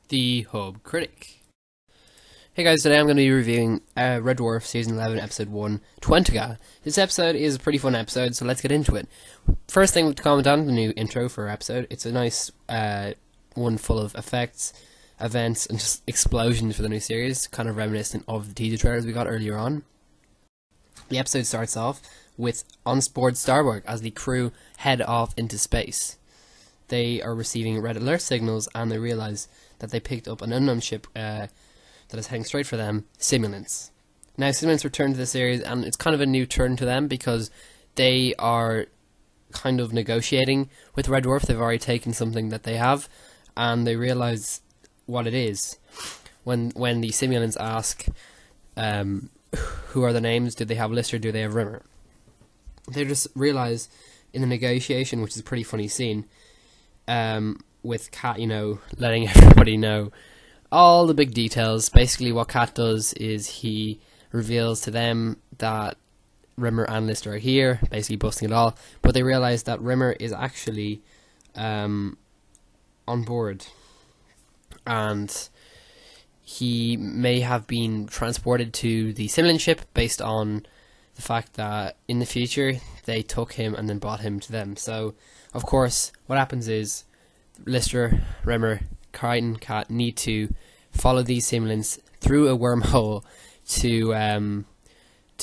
the Hub Critic. Hey guys, today I'm going to be reviewing Red Dwarf Season 11 Episode 1, TWENTICA. This episode is a pretty fun episode, so let's get into it. First thing to comment on, the new intro for our episode. It's a nice one full of effects, events, and just explosions for the new series, kind of reminiscent of the teaser trailers we got earlier on. The episode starts off with on board Starbuck as the crew head off into space. They are receiving red alert signals and they realise that they picked up an unknown ship that is heading straight for them, Simulants. Now, Simulants return to the series, and it's kind of a new turn to them because they are kind of negotiating with Red Dwarf. They've already taken something that they have, and they realise what it is. When the Simulants ask, who are the names, do they have Lister, do they have Rimmer? They just realise in the negotiation, which is a pretty funny scene, with Kat, letting everybody know all the big details. Basically what Kat does is he reveals to them that Rimmer and Lister are here, basically busting it all, but they realise that Rimmer is actually on board, and he may have been transported to the Simulant ship based on the fact that in the future they took him and then brought him to them. So of course what happens is Lister, Rimmer, Crichton, Kat need to follow these Simulants through a wormhole to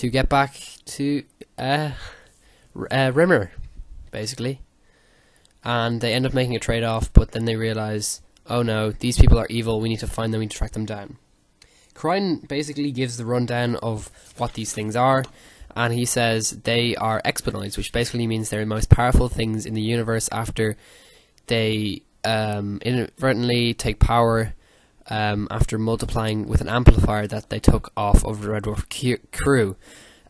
get back to Rimmer, basically. And they end up making a trade-off, but then they realise, oh no, these people are evil, we need to find them, we need to track them down. Crichton basically gives the rundown of what these things are, and he says they are explonoids, which basically means they're the most powerful things in the universe after they inadvertently take power after multiplying with an amplifier that they took off of the Red Dwarf crew.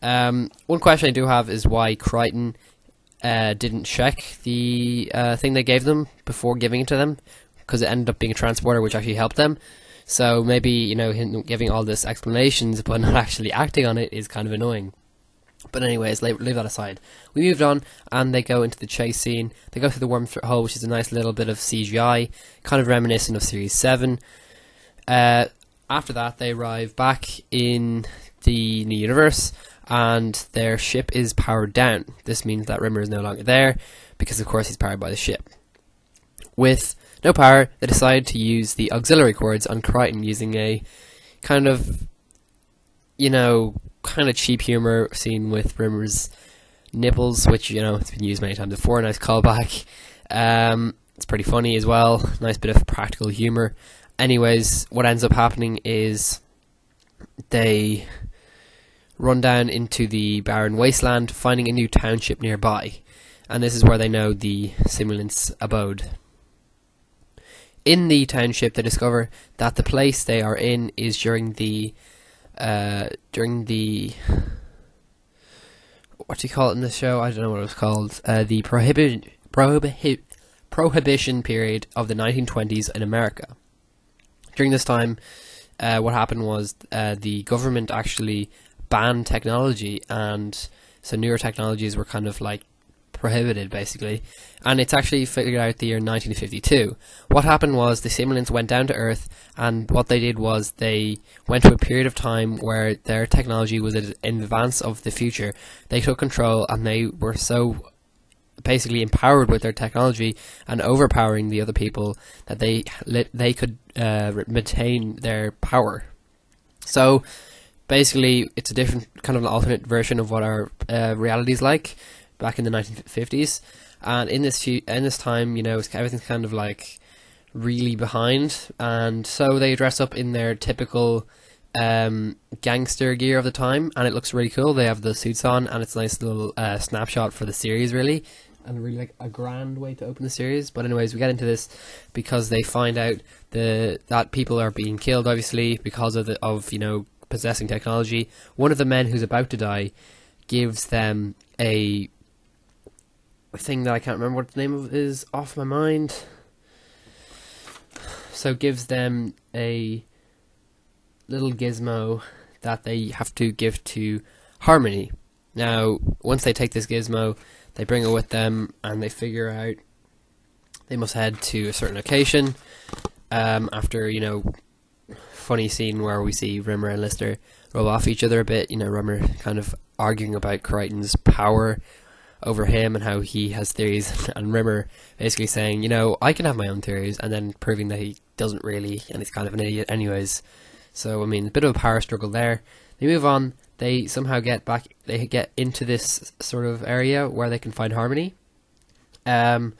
One question I do have is why Crichton didn't check the thing they gave them before giving it to them, because it ended up being a transporter which actually helped them. So maybe, him giving all this explanations but not actually acting on it is kind of annoying. But anyways, leave that aside. We moved on, and they go into the chase scene. They go through the wormhole, which is a nice little bit of CGI, kind of reminiscent of Series 7. After that, they arrive back in the new universe, and their ship is powered down. This means that Rimmer is no longer there, because of course he's powered by the ship. With no power, they decide to use the auxiliary cords on Crichton using a kind of, kind of cheap humor scene with Rimmer's nipples, which, it's been used many times before. Nice callback. It's pretty funny as well. Nice bit of practical humor. Anyways, what ends up happening is they run down into the barren wasteland, finding a new township nearby. And this is where they know the Simulants' abode. In the township, they discover that the place they are in is during the what do you call it in the show? I don't know what it was called. The prohibition period of the 1920s in America. During this time, what happened was the government actually banned technology, and so newer technologies were kind of like prohibited, basically. And it's actually figured out the year 1952. What happened was the Simulants went down to Earth, and what they did was they went to a period of time where their technology was in advance of the future. They took control, and they were so basically empowered with their technology and overpowering the other people that they could maintain their power. So basically it's a different kind of an alternate version of what our reality is like back in the 1950s, and in this time, everything's kind of like really behind, and so they dress up in their typical gangster gear of the time, and it looks really cool. They have the suits on, and it's a nice little snapshot for the series, really, and really like a grand way to open the series. But anyways, we get into this because they find out that people are being killed, obviously, because of possessing technology. One of the men who's about to die gives them a thing that I can't remember what the name of it is, off my mind. So gives them a little gizmo that they have to give to Harmony. Now, once they take this gizmo, they bring it with them, and they figure out they must head to a certain location, after, funny scene where we see Rimmer and Lister rub off each other a bit, Rimmer kind of arguing about Crichton's power over him and how he has theories, and Rimmer basically saying, I can have my own theories, and then proving that he doesn't really, and he's kind of an idiot anyways. So, a bit of a power struggle there. They move on, they somehow get into this sort of area where they can find Harmony, and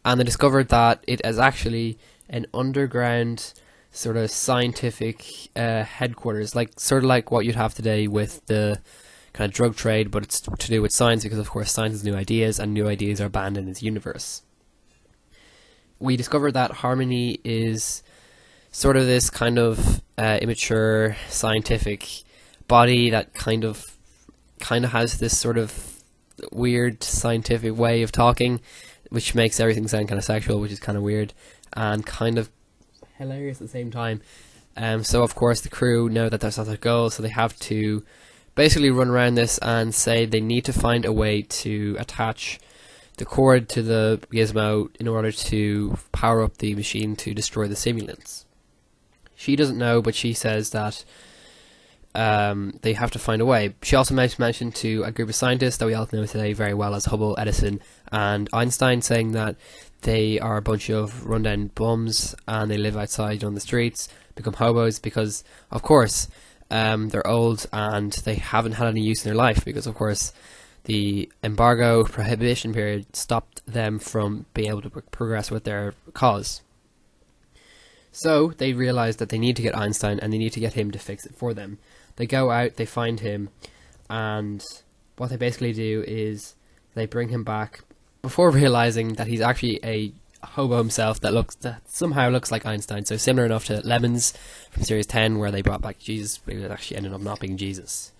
they discovered that it is actually an underground sort of scientific headquarters, sort of like what you'd have today with the kind of drug trade, but it's to do with science, because of course science is new ideas, and new ideas are banned in this universe. We discovered that Harmony is sort of this kind of immature scientific body that kind of has this sort of weird scientific way of talking, which makes everything sound kind of sexual, which is kind of weird and kind of hilarious at the same time. So of course the crew know that that's not their goal, so they have to basically run around this and say they need to find a way to attach the cord to the gizmo in order to power up the machine to destroy the simulants. She doesn't know, but she says that they have to find a way. She also mentioned to a group of scientists that we all know today very well as Hubble, Edison and Einstein, saying that they are a bunch of rundown bums and they live outside on the streets, become hobos because, of course, they're old and they haven't had any use in their life, because of course the embargo prohibition period stopped them from being able to progress with their cause. So they realize that they need to get Einstein and they need to get him to fix it for them. They go out, they find him, and what they basically do is they bring him back before realizing that he's actually a hobo himself that somehow looks like Einstein, so similar enough to Lemons from Series 10 where they brought back Jesus, but it actually ended up not being Jesus.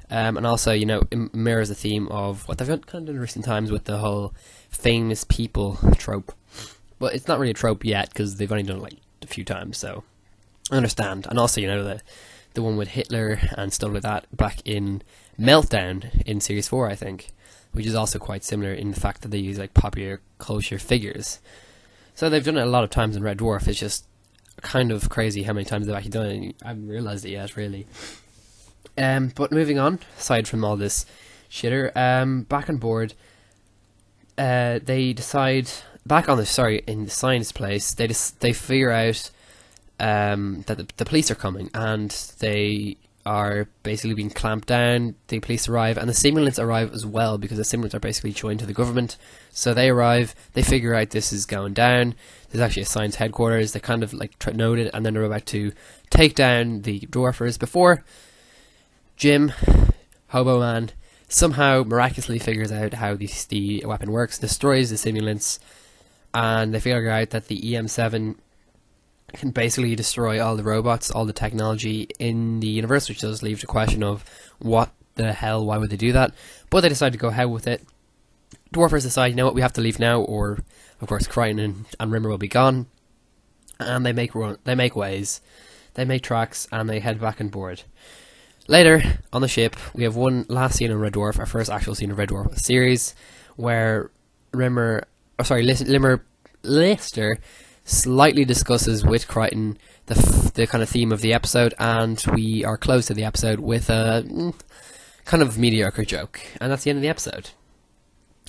And also, it mirrors the theme of what they've kind of done in recent times with the whole famous people trope. But it's not really a trope yet, because they've only done it a few times, so I understand. And also, the one with Hitler and stuff like that back in Meltdown in Series 4, I think, which is also quite similar in the fact that they use popular culture figures. So they've done it a lot of times in Red Dwarf. It's just kind of crazy how many times they've actually done it. I haven't realised it yet, really. But moving on, aside from all this shitter, back on board, they decide, in the science place, they figure out that the police are coming, and they are basically being clamped down. The police arrive, and the simulants arrive as well, because the simulants are basically joined to the government. So they arrive, they figure out this is going down, there's actually a science headquarters, they kind of note it, and then they're about to take down the dwarfers before Jim, Hobo Man, somehow miraculously figures out how the weapon works, destroys the simulants, and they figure out that the EM7 can basically destroy all the robots, all the technology in the universe, which does leave the question of what the hell, why would they do that? But they decide to go ahead with it. Dwarfers decide, we have to leave now, or of course Crichton and Rimmer will be gone. And they make ways, they make tracks, and they head back on board. Later, on the ship, we have one last scene in Red Dwarf, our first actual scene of Red Dwarf series, where Lister slightly discusses with Crichton the kind of theme of the episode, and we are close to the episode with a kind of mediocre joke, and that's the end of the episode.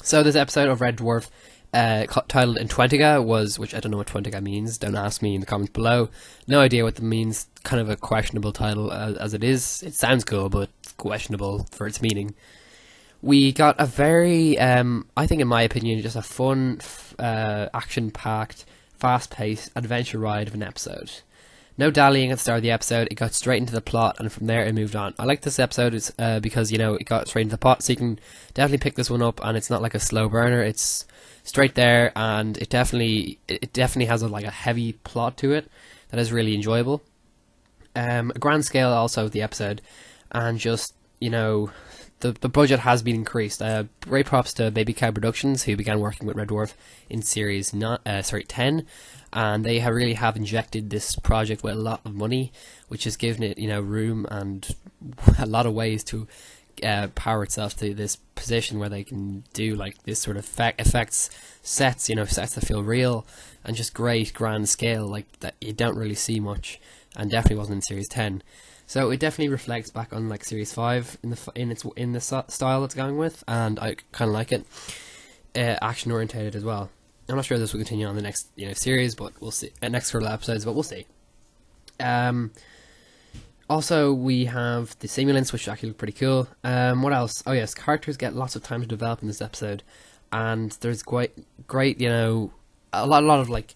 So this episode of Red Dwarf, titled in TWENTICA, which I don't know what TWENTICA means, don't ask me in the comments below, no idea what it means, kind of a questionable title as it is. It sounds cool, but it's questionable for its meaning. We got a very, I think in my opinion, just a fun, action-packed, fast-paced adventure ride of an episode. No dallying at the start of the episode, it got straight into the plot, and from there it moved on. I like this episode because, it got straight into the plot, so you can definitely pick this one up, and it's not like a slow burner, it's straight there, and it definitely has a heavy plot to it that is really enjoyable. A grand scale also of the episode, and just, the budget has been increased. Great props to Baby Cow Productions, who began working with Red Dwarf in Series 10, and they really have injected this project with a lot of money, which has given it, room and a lot of ways to power itself to this position where they can do like this sort of effects sets, you know, sets that feel real and just great grand scale like that you don't really see much, and definitely wasn't in Series 10. So it definitely reflects back on like Series 5 in the style it's going with, and I kind of like it. Action orientated as well. I'm not sure this will continue on the next series, but we'll see. Next couple of episodes, but we'll see. Also, we have the simulants, which actually look pretty cool. What else? Oh yes, characters get lots of time to develop in this episode, and there's quite great, a lot of like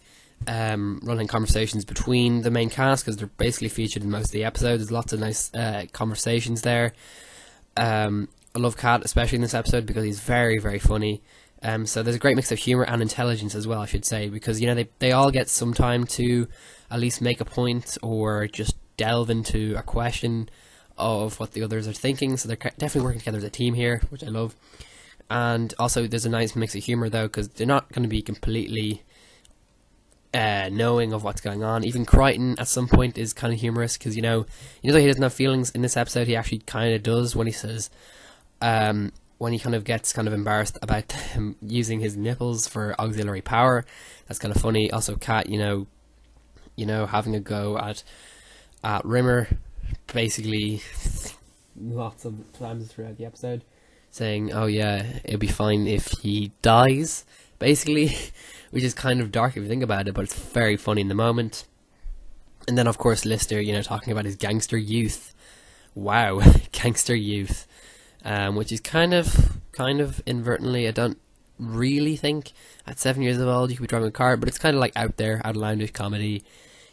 running conversations between the main cast, because they're basically featured in most of the episodes. There's lots of nice conversations there. I love Kat, especially in this episode, because he's very, very funny. So there's a great mix of humour and intelligence as well, I should say, because they all get some time to at least make a point or just delve into a question of what the others are thinking. So they're definitely working together as a team here, which I love. And also there's a nice mix of humour though, because they're not going to be completely knowing of what's going on. Even Crichton at some point is kind of humorous, because though he doesn't have feelings in this episode, he actually kind of does when he says when he kind of gets kind of embarrassed about him using his nipples for auxiliary power. That's kind of funny. Also Kat, having a go at Rimmer, basically lots of times throughout the episode, saying, oh yeah, it'll be fine if he dies, basically, which is kind of dark if you think about it, but it's very funny in the moment. And then of course Lister, talking about his gangster youth. Wow, gangster youth. Which is kind of inadvertently, I don't really think at 7 years old you could be driving a car, but it's kind of like out there, outlandish comedy.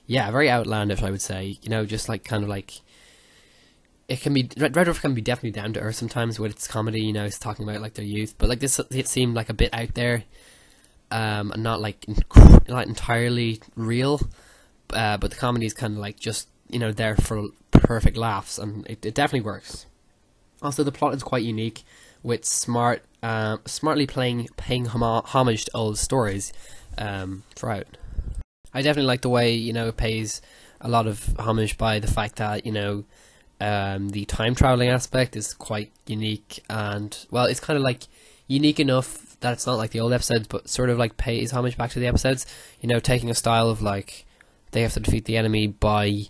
Yeah, very outlandish, I would say. Just like kind of like, it can be, Red Dwarf can be definitely down to earth sometimes with its comedy. It's talking about like their youth, but like this, it seemed like a bit out there, and not like not entirely real. But the comedy is kind of like just there for perfect laughs, and it definitely works. Also, the plot is quite unique, with smartly paying homage to old stories throughout. I definitely like the way it pays a lot of homage by the fact that the time traveling aspect is quite unique, and well, it's kind of like unique enough that it's not like the old episodes, but sort of like pays homage back to the episodes. Taking a style of like they have to defeat the enemy by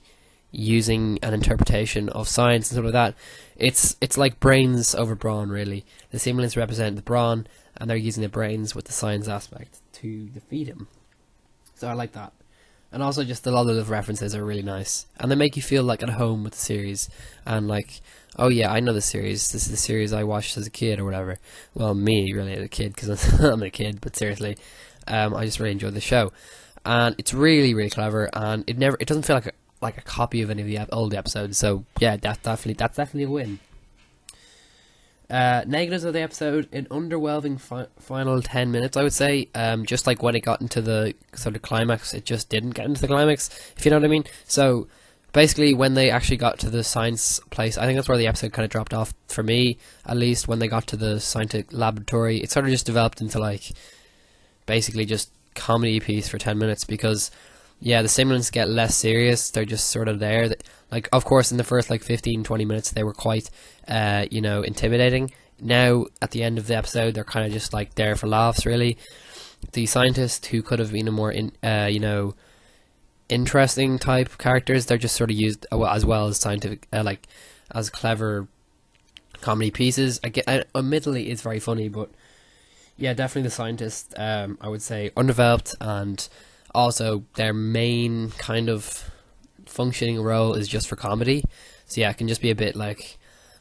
using an interpretation of science and stuff like that. It's like brains over brawn, really. The simulants represent the brawn, and they're using the brains with the science aspect to defeat him. So I like that. And also just a lot of the references are really nice, and they make you feel like at home with the series, and like, oh yeah, I know the series, this is the series I watched as a kid or whatever. Well, me really as a kid, because I'm a kid, but seriously, I just really enjoyed the show. And it's really, really clever, and it doesn't feel like a copy of any of the old episodes. So yeah, that's definitely a win. Negatives of the episode: an underwhelming final 10 minutes, I would say. Just like when it got into the sort of climax, it just didn't get into the climax, if you know what I mean. So basically, when they actually got to the science place, I think that's where the episode kind of dropped off for me, at least. When they got to the scientific laboratory, it sort of just developed into like basically just comedy piece for 10 minutes, because yeah, the simulants get less serious. They're just sort of there. Like, of course, in the first like 15-20 minutes, they were quite, intimidating. Now, at the end of the episode, they're kind of just like there for laughs, really. The scientists, who could have been a more, interesting type characters, they're just sort of used as well as scientific, as clever comedy pieces. Admittedly, it's very funny, but yeah, definitely the scientists, I would say, undeveloped, and also their main kind of functioning role is just for comedy. So yeah, it can just be a bit like,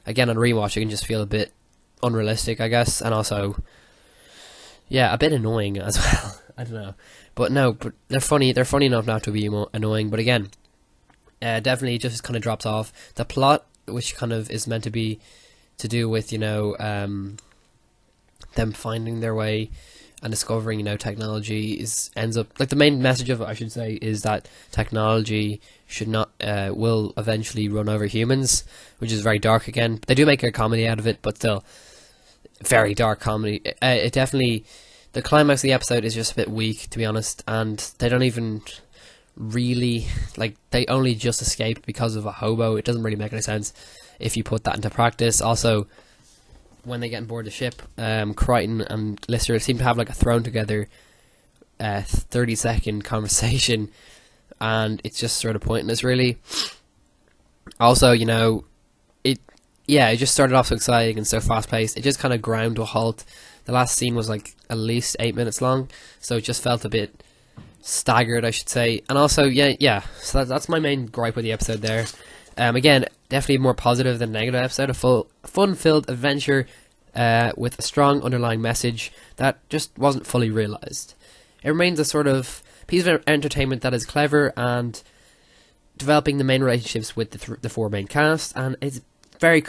again, on rewatch, it can just feel a bit unrealistic, I guess, and also, yeah, a bit annoying as well. I don't know, but no, but they're funny enough not to be annoying. But again, definitely just kind of drops off. The plot, which kind of is meant to be to do with them finding their way and discovering technology, ends up like the main message of it, I should say, is that technology should not will eventually run over humans, which is very dark. Again, they do make a comedy out of it, but still very dark comedy. It definitely, the climax of the episode is just a bit weak, to be honest, and they don't even really, like, they only just escaped because of a hobo. It doesn't really make any sense if you put that into practice. Also, when they get on board the ship, Crichton and Lister seem to have like a thrown together 30-second conversation, and it's just sort of pointless, really. Also, you know, it just started off so exciting and so fast paced. It just kind of ground to a halt. The last scene was like at least 8 minutes long, so it just felt a bit staggered, I should say. And also, so that's my main gripe with the episode there. Again, definitely more positive than negative episode. A full, fun-filled adventure with a strong underlying message that just wasn't fully realised. It remains a sort of piece of entertainment that is clever and developing the main relationships with the four main cast, and it's very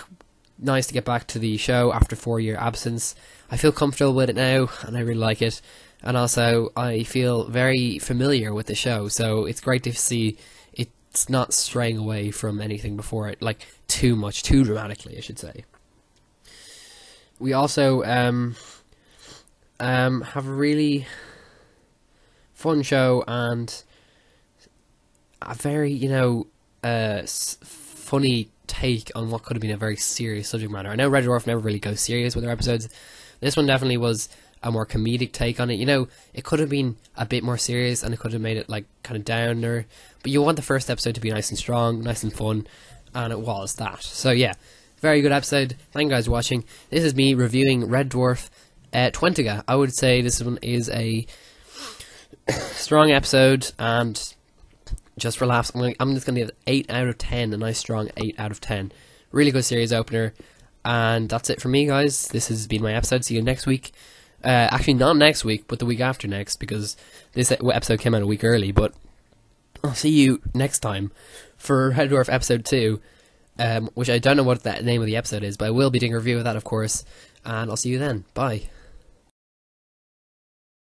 nice to get back to the show after 4-year absence. I feel comfortable with it now, and I really like it. And also, I feel very familiar with the show, so it's great to see it's not straying away from anything before it, like too dramatically, I should say. We also have a really fun show and a very, funny take on what could have been a very serious subject matter. I know Red Dwarf never really goes serious with their episodes. This one definitely was a more comedic take on it. You know, it could have been a bit more serious and it could have made it like kind of downer, but you want the first episode to be nice and strong, nice and fun, and it was that. So yeah, very good episode. Thank you guys for watching. This is me reviewing Red Dwarf TWENTICA. I would say this one is a strong episode, and just for laughs, I'm just going to give it 8 out of 10, a nice strong 8 out of 10. Really good series opener, and that's it from me, guys. This has been my episode. See you next week. Actually, not next week, but the week after next, because this episode came out a week early, but I'll see you next time for Red Dwarf episode 2, which I don't know what the name of the episode is, but I will be doing a review of that, of course, and I'll see you then. Bye.